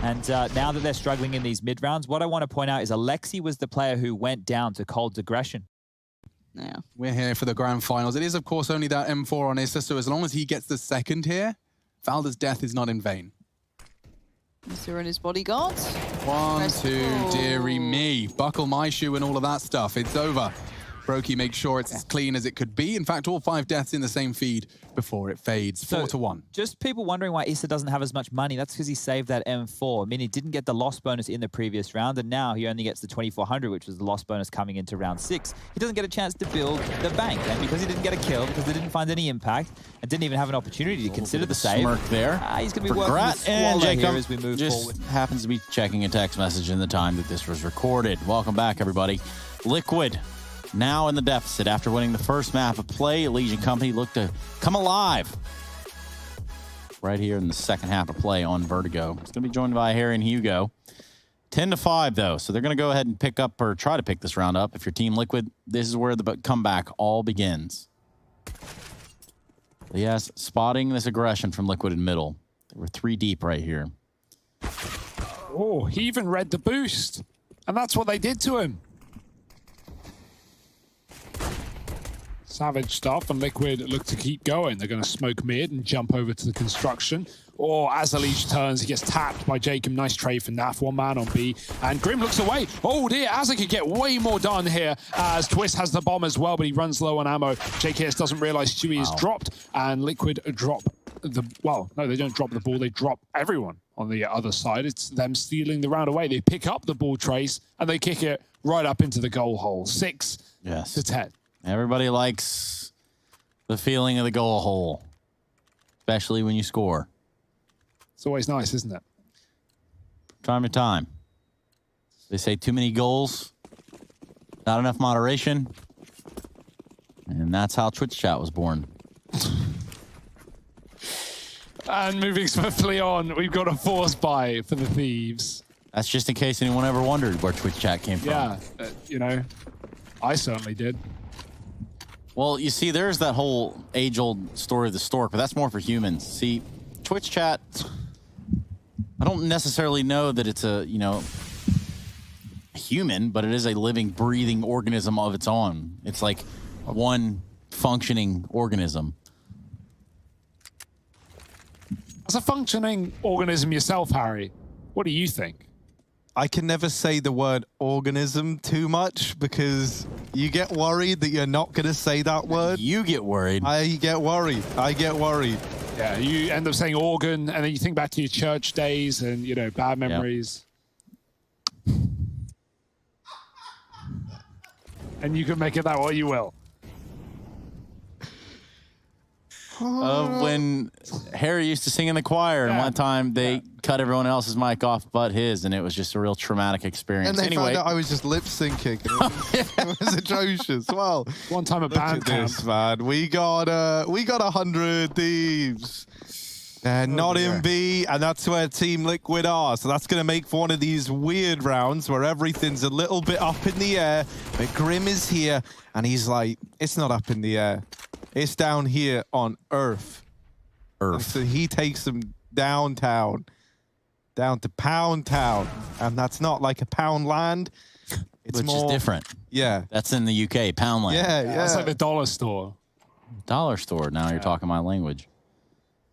And now that they're struggling in these mid rounds, what I want to point out is Alexi was the player who went down to Cold's aggression. Yeah. We're here for the grand finals. It is, of course, only that M4 on Issa, so as long as he gets the second here, Valda's death is not in vain. Mr. and his bodyguards. One, Rest- two, Oh. dearie me. Buckle my shoe and all of that stuff. It's over. Brokey makes sure it's as clean as it could be. In fact, all 5 deaths in the same feed before it fades. 4-1. Just people wondering why Issa doesn't have as much money. That's because he saved that M4. I mean, he didn't get the loss bonus in the previous round, and now he only gets the 2400, which was the loss bonus coming into round 6. He doesn't get a chance to build the bank, and because he didn't get a kill, because they didn't find any impact, and didn't even have an opportunity to consider the save. Smirk there. He's going to be For working Grat with and Squalor here Jacob as we move just forward. happens to be checking a text message in the time that this was recorded. Welcome back, everybody. Liquid now in the deficit after winning the first map of play. Legion Company looked to come alive right here in the second half of play on Vertigo. It's going to be joined by Harry and Hugo. 10-5 though, so they're going to go ahead and pick up or try to pick this round up. If you're Team Liquid, this is where the comeback all begins. Yes, spotting this aggression from Liquid in middle. They were 3 deep right here. Oh, he even read the boost. And that's what they did to him. Savage stuff, and Liquid look to keep going. They're going to smoke mid and jump over to the construction. Or as Alish turns, he gets tapped by Jacob. Nice trade for Naf. 1 man on B. And Grim looks away. Oh dear, Azza could get way more done here as Twist has the bomb as well, but he runs low on ammo. JKS doesn't realize Stewie is dropped, and Liquid drop the... Well, no, they don't drop the ball. They drop everyone on the other side. It's them stealing the round away. They pick up the ball trace, and they kick it right up into the goal hole. 6-10. Everybody likes the feeling of the goal hole, especially when you score. It's always nice, isn't it? Time to time. They say too many goals, not enough moderation, and that's how Twitch chat was born. And moving swiftly on, we've got a force buy for the Thieves. That's just in case anyone ever wondered where Twitch chat came from. Yeah, you know, I certainly did. Well, you see, there's that whole age-old story of the stork, but that's more for humans. See, Twitch chat, I don't necessarily know that it's a, human, but it is a living, breathing organism of its own. It's like one functioning organism. As a functioning organism yourself, Harry, what do you think? I can never say the word organism too much because you get worried that you're not going to say that word. You get worried. I get worried. Yeah, you end up saying organ, and then you think back to your church days and, bad memories. Yep. And you can make it that what you will. Of when Harry used to sing in the choir, and one time they cut everyone else's mic off but his, and it was just a real traumatic experience. And they anyway, found out I was just lip syncing. It was atrocious. Well, one time at look band at this, camp, man. We got 100 Thieves. They're not in B, and that's where Team Liquid are. So that's going to make for one of these weird rounds where everything's a little bit up in the air. But Grim is here, and he's like, it's not up in the air. It's down here on Earth. And so he takes them downtown, down to Pound Town. And that's not like a pound land. It's which more is different. Yeah. That's in the UK, Poundland. Yeah. That's like the dollar store. Dollar store. Now you're talking my language.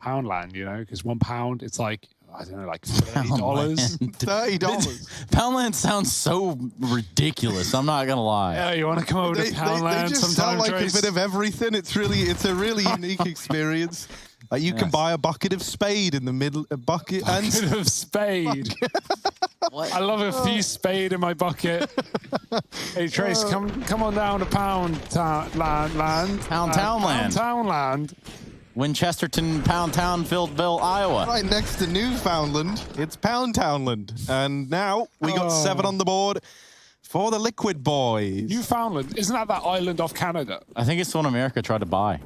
Poundland, because £1, it's like, I don't know, like $30. $30. Poundland sounds so ridiculous. I'm not gonna lie. Yeah, you want to come over to Poundland they just sometime, sell like Trace? a bit of everything. It's a really unique experience. You can buy a bucket of spade in the middle, a bucket of spade. I love a few spade in my bucket. Hey Trace, come on down to Poundtownland. Poundtownland. Winchesterton, Pound Town, Fieldville, Iowa. Right next to Newfoundland, it's Poundtownland. And now we got 7 on the board for the Liquid Boys. Newfoundland, isn't that island off Canada? I think it's the one America tried to buy.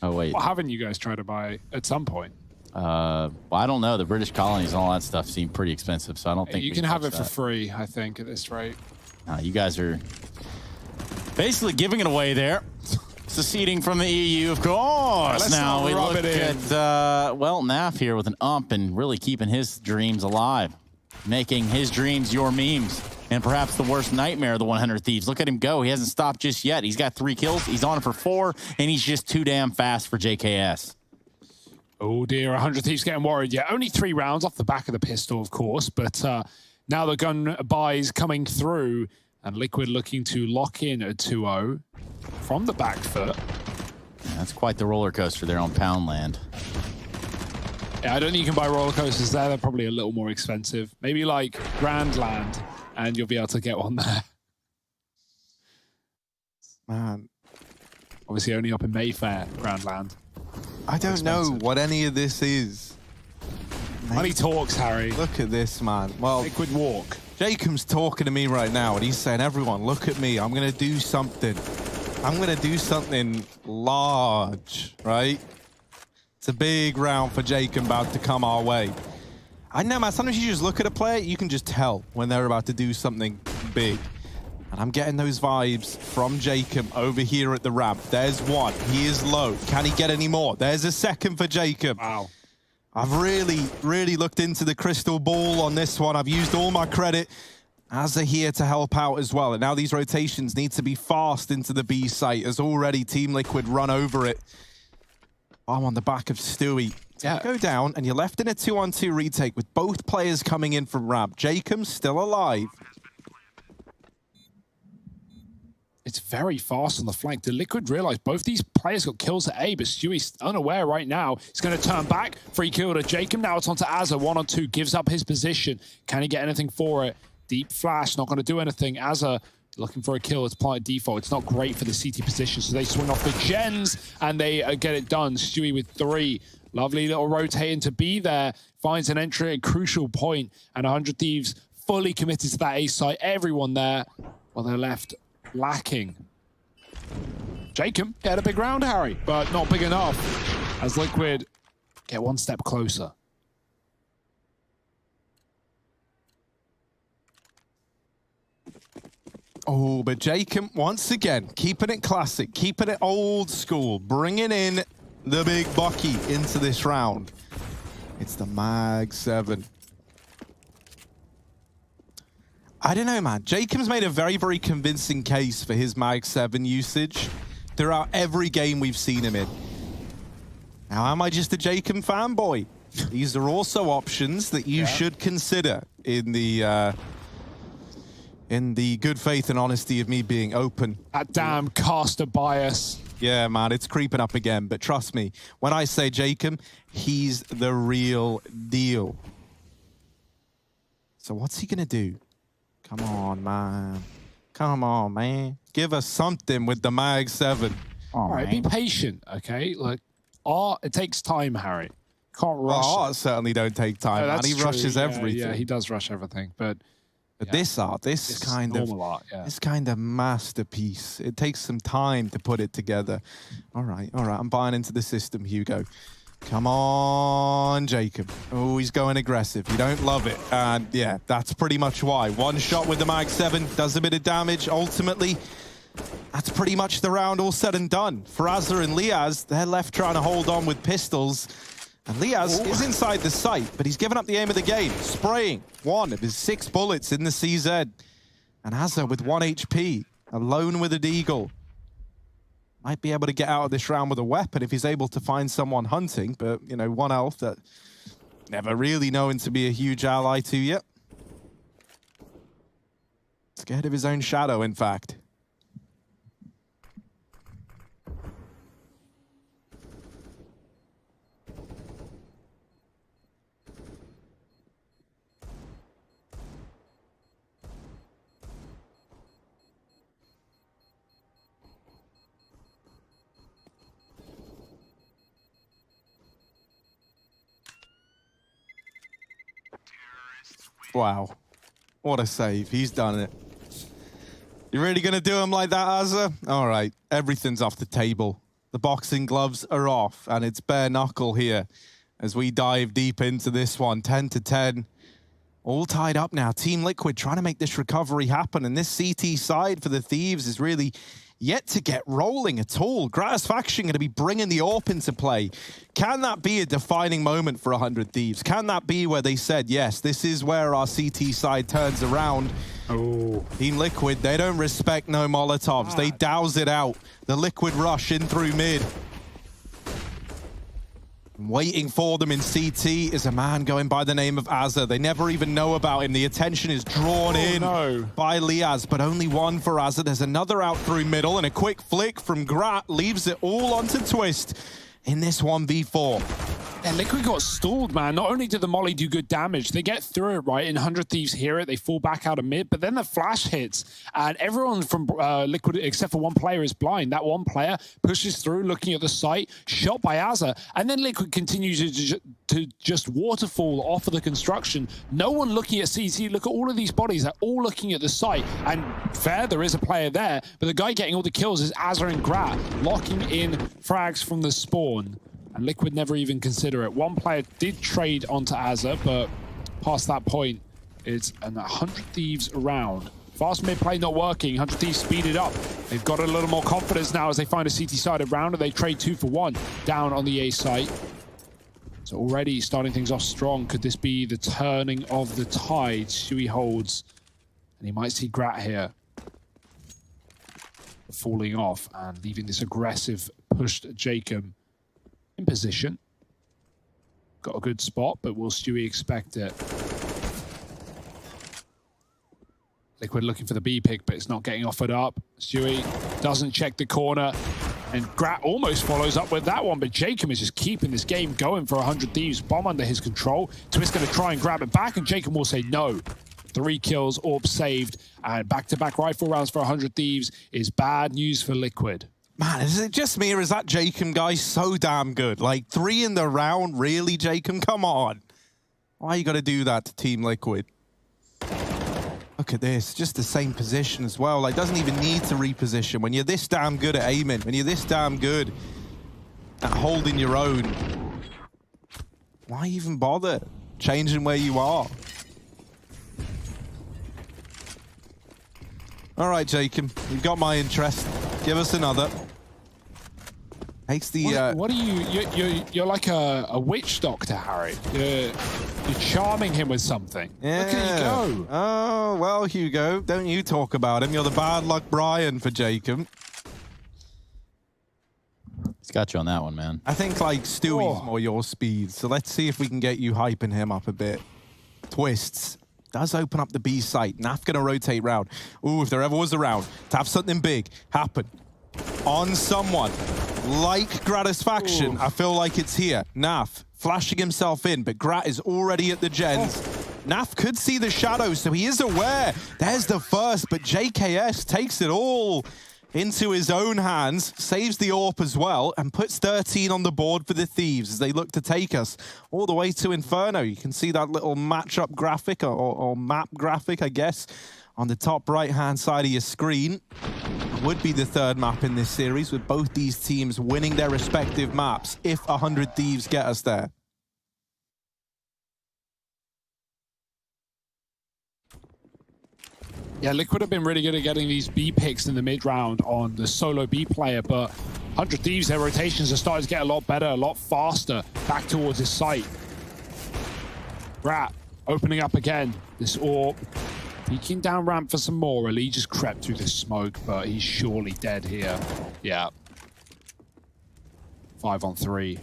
Oh, wait. What haven't you guys tried to buy at some point? Well, I don't know. The British colonies and all that stuff seem pretty expensive, so I don't think you we can have it touch for that. free, I think, at this rate. You guys are basically giving it away there. Seceding from the EU, of course. Let's now not we rub look it in. at, Naf here with an ump and really keeping his dreams alive. Making his dreams your memes. And perhaps the worst nightmare of the 100 Thieves. Look at him go. He hasn't stopped just yet. He's got 3 kills. He's on for 4, and he's just too damn fast for JKS. Oh dear, 100 Thieves getting worried. Yeah, only 3 rounds off the back of the pistol, of course, but now the gun buys coming through, and Liquid looking to lock in a 2-0 from the back foot. Yeah, that's quite the roller coaster there on Poundland. Yeah, I don't think you can buy roller coasters there. They're probably a little more expensive. Maybe like Grandland, and you'll be able to get one there. Man, Obviously only up in Mayfair, Grandland. I don't know what any of this is. Money talks, Harry. Look at this, man. Well, Liquid walk. Jacob's talking to me right now, and he's saying, everyone, look at me. I'm going to do something. I'm going to do something large, right? It's a big round for Jacob about to come our way. I know, man, sometimes you just look at a player, you can just tell when they're about to do something big. And I'm getting those vibes from Jacob over here at the ramp. There's one. He is low. Can he get any more? There's a second for Jacob. Wow. I've really looked into the crystal ball on this one. I've used all my credit. As they're here to help out as well. And now these rotations need to be fast into the B site, as already Team Liquid run over it. I'm on the back of Stewie. Yeah. Go down, and you're left in a 2-on-2 retake with both players coming in from ramp. Jacob's still alive. It's very fast on the flank. The Liquid realize both these players got kills at A, but Stewie's unaware right now. He's going to turn back. Free kill to Jacob. Now it's on to Azza. 1-on-2. Gives up his position. Can he get anything for it? Deep flash. Not going to do anything. Azza looking for a kill. It's planted default. It's not great for the CT position, so they swing off the gens, and they get it done. Stewie with 3. Lovely little rotating to be there. Finds an entry at a crucial point, and 100 Thieves fully committed to that A site. Everyone there, while they're left lacking. Jacob get a big round, Harry, but not big enough as Liquid get one step closer. Oh, but Jacob, once again, keeping it classic, keeping it old school, bringing in the big Bucky into this round. It's the Mag 7. I don't know, man. Jacob's made a very convincing case for his Mag 7 usage throughout every game we've seen him in. Now, am I just a Jacob fanboy? These are also options that you should consider in the good faith and honesty of me being open. That damn caster bias. Yeah, man, it's creeping up again. But trust me, when I say Jacob, he's the real deal. So what's he going to do? Come on, man. Come on, man. Give us something with the Mag 7. All right, be patient, okay? Like, it takes time, Harry. Can't rush. Well, certainly don't take time, No, man. that's He true. rushes everything. Yeah, he does rush everything, but this art, this kind of masterpiece. It takes some time to put it together. All right. I'm buying into the system, Hugo. Come on, Jacob. Oh, he's going aggressive. You don't love it. And yeah, that's pretty much why. One shot with the Mag 7 does a bit of damage. Ultimately, that's pretty much the round all said and done. For Azza and Liaz, they're left trying to hold on with pistols. And Liaz is inside the site, but he's given up the aim of the game, spraying 1 of his 6 bullets in the CZ. And Azza with 1 HP, alone with a deagle. Might be able to get out of this round with a weapon if he's able to find someone hunting, but, you know, 1 elf that never really known to be a huge ally to yet. Scared of his own shadow, in fact. Wow. What a save. He's done it. You really going to do him like that, Azza? All right. Everything's off the table. The boxing gloves are off, and it's bare knuckle here as we dive deep into this one. 10-10. All tied up now. Team Liquid trying to make this recovery happen, and this CT side for the Thieves is really yet to get rolling at all. Gratisfaction going to be bringing the AWP into play. Can that be a defining moment for 100 Thieves? Can that be where they said, yes, this is where our CT side turns around? Oh. Team Liquid, they don't respect no Molotovs. They douse it out. The Liquid rush in through mid. Waiting for them in CT is a man going by the name of Azza. They never even know about him. The attention is drawn in by Liaz, but only one for Azza. There's another out through middle, and a quick flick from Grat leaves it all onto Twist in this 1v4. And Liquid got stalled, man. Not only did the molly do good damage, they get through it, right? And 100 Thieves hear it, they fall back out of mid, but then the flash hits, and everyone from Liquid, except for one player, is blind. That one player pushes through, looking at the site, shot by Azza, and then Liquid continues to just waterfall off of the construction. No one looking at CT. Look at all of these bodies. They're all looking at the site, and fair, there is a player there, but the guy getting all the kills is Azza and Grat, locking in frags from the spawn. And Liquid never even consider it. One player did trade onto Azza, but past that point, it's an 100 Thieves around. Fast mid play not working. 100 Thieves speeded up. They've got a little more confidence now as they find a CT-sided round, and they trade 2 for 1 down on the A site. So already starting things off strong. Could this be the turning of the tide? Shui holds, and he might see Grat here falling off and leaving this aggressive pushed Jacob in position. Got a good spot, but will Stewie expect it? Liquid looking for the B pick, but it's not getting offered up. Stewie doesn't check the corner, and Grat almost follows up with that one, but Jacob is just keeping this game going for 100 Thieves. Bomb under his control. Twist going to try and grab it back, and Jacob will say no. 3 kills, Orb saved, and back-to-back rifle rounds for 100 Thieves is bad news for Liquid. Man, is it just me, or is that Jacob guy so damn good? Like, 3 in the round? Really, Jacob? Come on. Why you got to do that to Team Liquid? Look at this. Just the same position as well. Like, doesn't even need to reposition. When you're this damn good at aiming, when you're this damn good at holding your own, why even bother changing where you are? All right, Jacob, you've got my interest. Give us another. Takes the. What are you? You're like a witch doctor, Harry. You're charming him with something. Yeah. Look at you go. Oh well, Hugo, don't you talk about him. You're the bad luck Brian for Jacob. He's got you on that one, man. I think like Stewie's more your speed, so let's see if we can get you hyping him up a bit. Twists. Does open up the B site. Naf gonna rotate round. Ooh, if there ever was a round to have something big happen on someone like Gratisfaction, I feel like it's here. Naf flashing himself in, but Grat is already at the gens. Naf could see the shadows, so he is aware. There's the first, but JKS takes it all into his own hands, saves the AWP as well, and puts 13 on the board for the Thieves as they look to take us all the way to Inferno. You can see that little matchup graphic, or map graphic, I guess, on the top right-hand side of your screen. It would be the 3rd map in this series, with both these teams winning their respective maps if 100 Thieves get us there. Yeah, Liquid have been really good at getting these B picks in the mid-round on the solo B player, but 100 Thieves, their rotations are starting to get a lot better, a lot faster, back towards his site. Grat opening up again. This AWP peeking down ramp for some more. Ali just crept through the smoke, but he's surely dead here. Yeah. 5 on 3.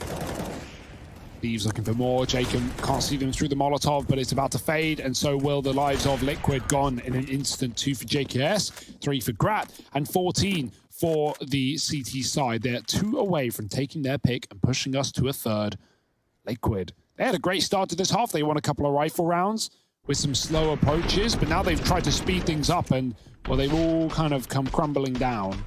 Thieves looking for more. Jacob can't see them through the Molotov, but it's about to fade, and so will the lives of Liquid. Gone in an instant. 2 for JKS, 3 for Grat, and 14 for the CT side. They're 2 away from taking their pick and pushing us to a 3rd. Liquid. They had a great start to this half. They won a couple of rifle rounds with some slow approaches, but now they've tried to speed things up, and, well, they've all kind of come crumbling down.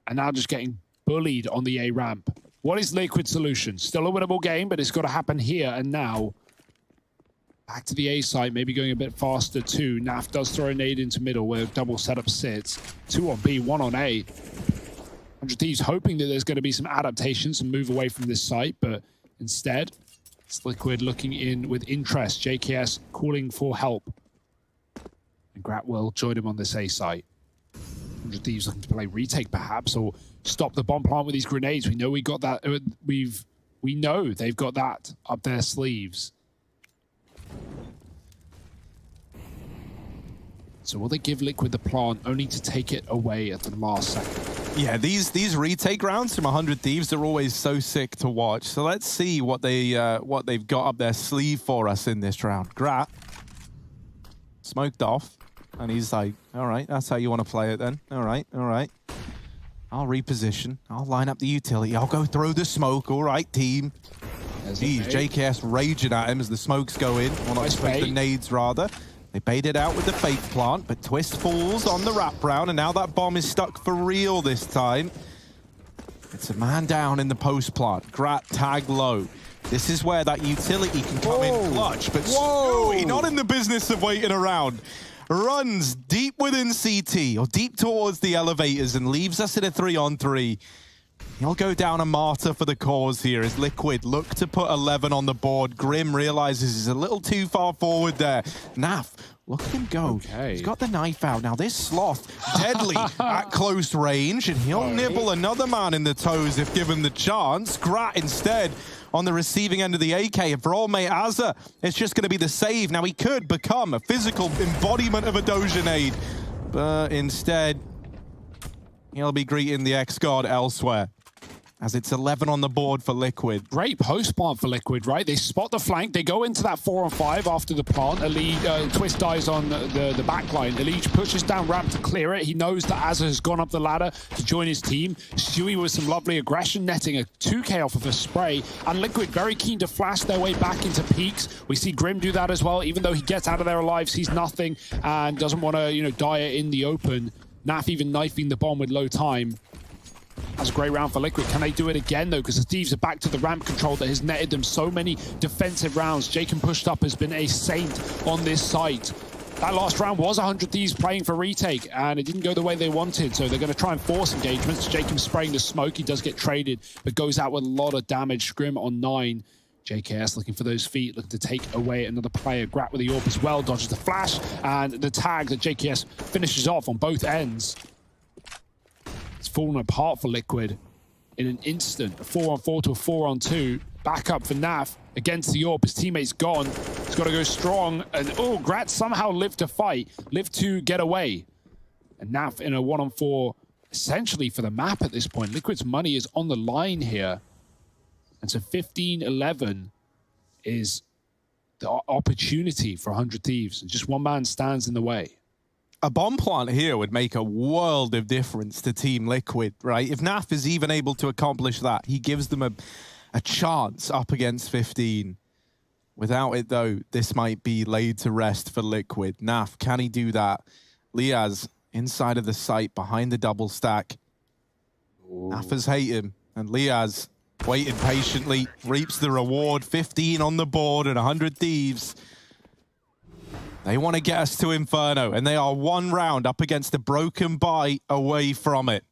And now just getting bullied on the A ramp. What is Liquid's solution? Still a winnable game, but it's got to happen here and now. Back to the A site, maybe going a bit faster too. Naf does throw a nade into middle where double setup sits. 2 on B, 1 on A. 100 Thieves hoping that there's going to be some adaptations and move away from this site, but instead, it's Liquid looking in with interest. JKS calling for help. And Grat will join him on this A site. 100 Thieves looking to play retake perhaps, or stop the bomb plant with these grenades. We know we got that. We know they've got that up their sleeves. So will they give Liquid the plant only to take it away at the last second? Yeah, these retake rounds from 100 Thieves are always so sick to watch. So let's see what they've got up their sleeve for us in this round. Grat smoked off, and he's like, all right, that's how you want to play it then. All right, all right. I'll reposition. I'll line up the utility. I'll go through the smoke. All right, team. Jeez, JKS raging at him as the smokes go in. Well, not the nades, rather. They bait it out with the Faith Plant, but Twist falls on the wraparound, and now that bomb is stuck for real this time. It's a man down in the post plant. Grat tag low. This is where that utility can come in clutch, but Stewie, not in the business of waiting around. Runs deep within CT, or deep towards the elevators, and leaves us in a 3-on-3. He'll go down a martyr for the cause here as Liquid look to put 11 on the board. Grim realizes he's a little too far forward there. Naf, look at him go. Okay. He's got the knife out. Now this Sloth, deadly at close range, and he'll nibble another man in the toes if given the chance. Grat instead on the receiving end of the AK. And for old mate Azza, it's just going to be the save. Now he could become a physical embodiment of a Doja nade, but instead he'll be greeting the X-God elsewhere, as it's 11 on the board for Liquid. Great post plant for Liquid, right? They spot the flank. They go into that 4-on-5 after the plant. Twist dies on the back line. Elige pushes down ramp to clear it. He knows that Azza has gone up the ladder to join his team. Stewie with some lovely aggression, netting a 2K off of a spray. And Liquid very keen to flash their way back into peaks. We see Grim do that as well. Even though he gets out of there alive, sees nothing and doesn't want to, die in the open. Naf even knifing the bomb with low time. That's a great round for Liquid. Can they do it again, though? Because the Thieves are back to the ramp control that has netted them so many defensive rounds. Jacob pushed up has been a saint on this site. That last round was 100 Thieves playing for retake, and it didn't go the way they wanted, so they're going to try and force engagements. Jacob spraying the smoke. He does get traded, but goes out with a lot of damage. Scrim on 9. JKS looking for those feet, looking to take away another player. Grat with the AWP as well, dodges the flash, and the tag that JKS finishes off on both ends. It's fallen apart for Liquid in an instant. A 4-on-4 to a 4-on-2. Back up for Naf against the AWP. His teammate's gone. He's got to go strong. And Grat somehow lived to fight, lived to get away. And Naf in a 1-on-4 essentially for the map at this point. Liquid's money is on the line here. And so 15-11 is the opportunity for 100 Thieves. And just one man stands in the way. A bomb plant here would make a world of difference to Team Liquid, right? If Naf is even able to accomplish that, he gives them a chance up against 15. Without it, though, this might be laid to rest for Liquid. Naf, can he do that? Liaz inside of the site, behind the double stack. Nafas hate him, and Liaz waited patiently, reaps the reward. 15 on the board and 100 Thieves. They want to get us to Inferno, and they are one round up against a broken bye away from it.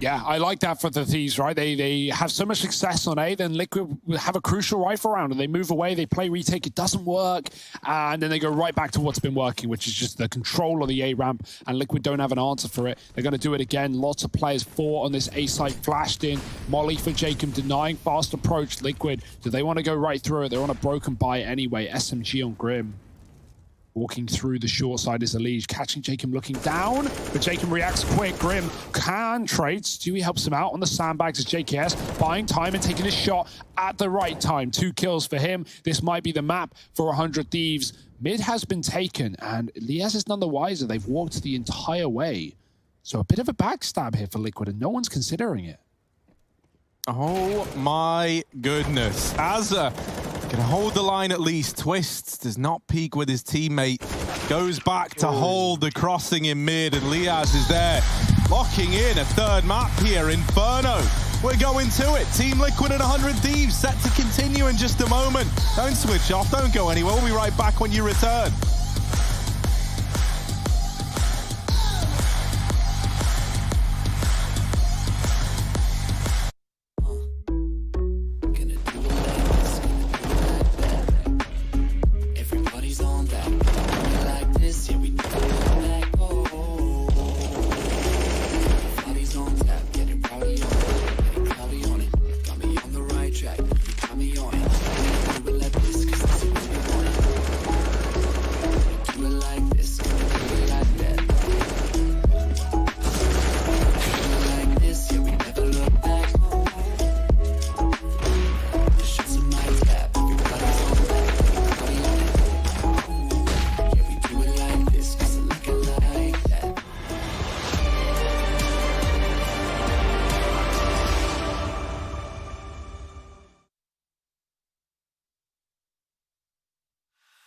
Yeah, I like that for the Thieves, right? They have so much success on A, then Liquid have a crucial rifle round, and they move away, they play retake, it doesn't work, and then they go right back to what's been working, which is just the control of the A ramp, and Liquid don't have an answer for it. They're going to do it again. Lots of players, 4 on this A site, flashed in. Molly for Jacob, denying fast approach. Liquid, do they want to go right through it? They're on a broken bye anyway. SMG on Grim. Walking through the short side is Elige, catching Jacob looking down, but Jacob reacts quick. Grim can trade. Stewie helps him out on the sandbags as JKS, buying time and taking a shot at the right time. 2 kills for him. This might be the map for 100 Thieves. Mid has been taken, and Liaz is none the wiser. They've walked the entire way. So a bit of a backstab here for Liquid, and no one's considering it. Oh my goodness. Azza can hold the line at least. Twists, does not peek with his teammate. Goes back to hold the crossing in mid, and Liaz is there, locking in a third map here. Inferno. We're going to it. Team Liquid and 100 Thieves set to continue in just a moment. Don't switch off. Don't go anywhere. We'll be right back when you return.